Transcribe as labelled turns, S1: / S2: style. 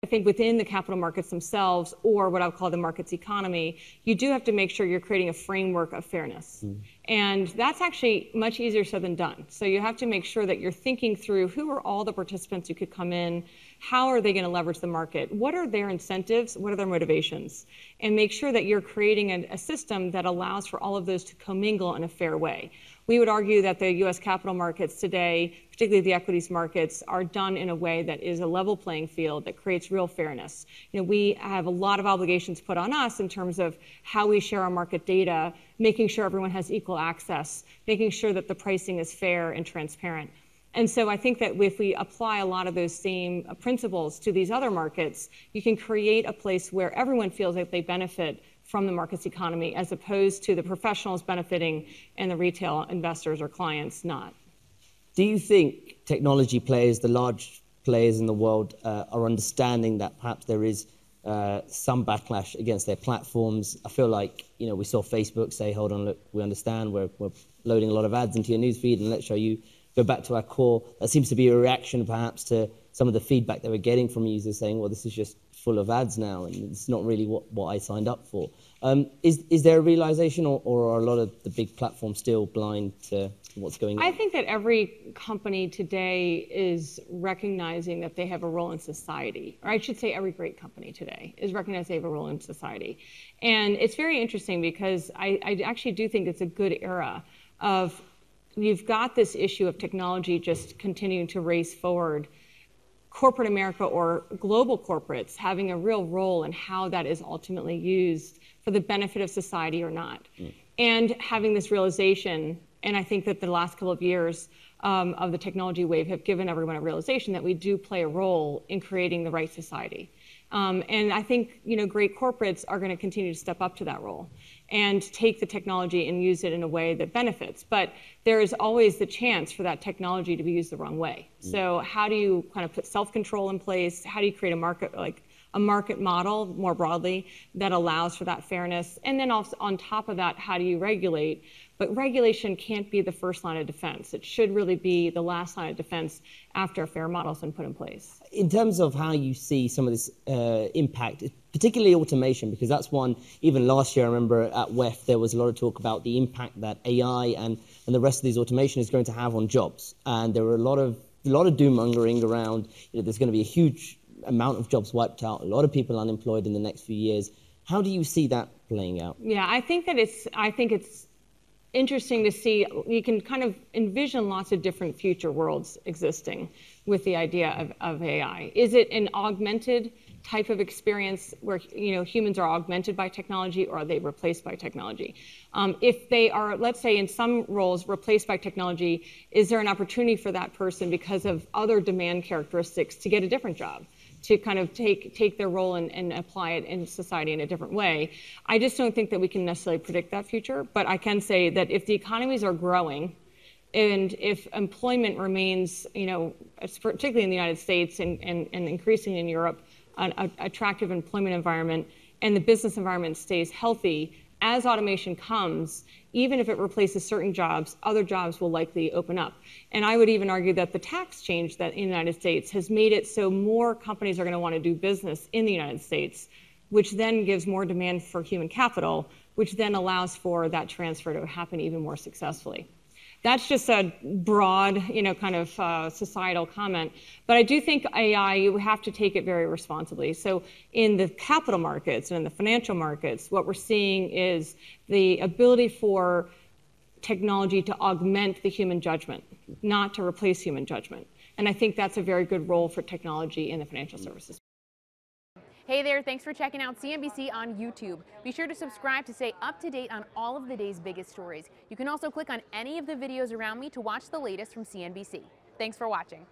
S1: think within the capital markets themselves, or what I would call the markets economy, you do have to make sure you're creating a framework of fairness. And that's actually much easier said than done. So you have to make sure that you're thinking through who are all the participants who could come in, how are they going to leverage the market, what are their incentives, what are their motivations, and make sure that you're creating a system that allows for all of those to commingle in a fair way. We would argue that the U.S. capital markets today, particularly the equities markets, are done in a way that is a level playing field that creates real fairness. You know, we have a lot of obligations put on us in terms of how we share our market data, making sure everyone has equal access, making sure that the pricing is fair and transparent. And so I think that if we apply a lot of those same principles to these other markets, you can create a place where everyone feels like they benefit from the markets economy, as opposed to the professionals benefiting and the retail investors or clients not.
S2: Do you think technology players, the large players in the world, are understanding that perhaps there is some backlash against their platforms? I feel like, you know, we saw Facebook say, hold on, look, we understand, we're loading a lot of ads into your newsfeed, and let's show you, go back to our core. That seems to be a reaction perhaps to some of the feedback that we're getting from users saying, well, this is just full of ads now, and it's not really what I signed up for. Is there a realization, or are a lot of the big platforms still blind to what's going on?
S1: I think that every company today is recognizing that they have a role in society, or I should say every great company today is recognizing they have a role in society. And it's very interesting because I actually do think it's a good era of, you've got this issue of technology just continuing to race forward, corporate America or global corporates having a real role in how that is ultimately used for the benefit of society or not. And having this realization, and I think that the last couple of years of the technology wave have given everyone a realization that we do play a role in creating the right society. And I think, you know, great corporates are going to continue to step up to that role and take the technology and use it in a way that benefits. But there is always the chance for that technology to be used the wrong way. So how do you kind of put self-control in place? How do you create a market, like a market model more broadly, that allows for that fairness? And then also on top of that, how do you regulate? But regulation can't be the first line of defense. It should really be the last line of defense after a fair model has been put in place.
S2: In terms of how you see some of this impact, particularly automation, because that's one, even last year, I remember at WEF, there was a lot of talk about the impact that AI and the rest of these automation is going to have on jobs. And there were a lot of doom-mongering around, you know, there's going to be a huge amount of jobs wiped out, a lot of people unemployed in the next few years. How do you see that playing out?
S1: Yeah, I think it's interesting to see. You can kind of envision lots of different future worlds existing with the idea of AI. Is it an augmented type of experience where, you know, humans are augmented by technology, or are they replaced by technology? If they are, let's say in some roles, replaced by technology, is there an opportunity for that person, because of other demand characteristics, to get a different job, to kind of take their role and apply it in society in a different way? I just don't think that we can necessarily predict that future, but I can say that if the economies are growing, and if employment remains, you know, particularly in the United States and increasingly in Europe, an attractive employment environment, and the business environment stays healthy, as automation comes, even if it replaces certain jobs, other jobs will likely open up. And I would even argue that the tax change that in the United States has made it so more companies are going to want to do business in the United States, which then gives more demand for human capital, which then allows for that transfer to happen even more successfully. That's just a broad, you know, kind of societal comment. But I do think AI, you have to take it very responsibly. So in the capital markets and in the financial markets, what we're seeing is the ability for technology to augment the human judgment, not to replace human judgment. And I think that's a very good role for technology in the financial services.
S3: Hey there, thanks for checking out CNBC on YouTube. Be sure to subscribe to stay up to date on all of the day's biggest stories. You can also click on any of the videos around me to watch the latest from CNBC. Thanks for watching.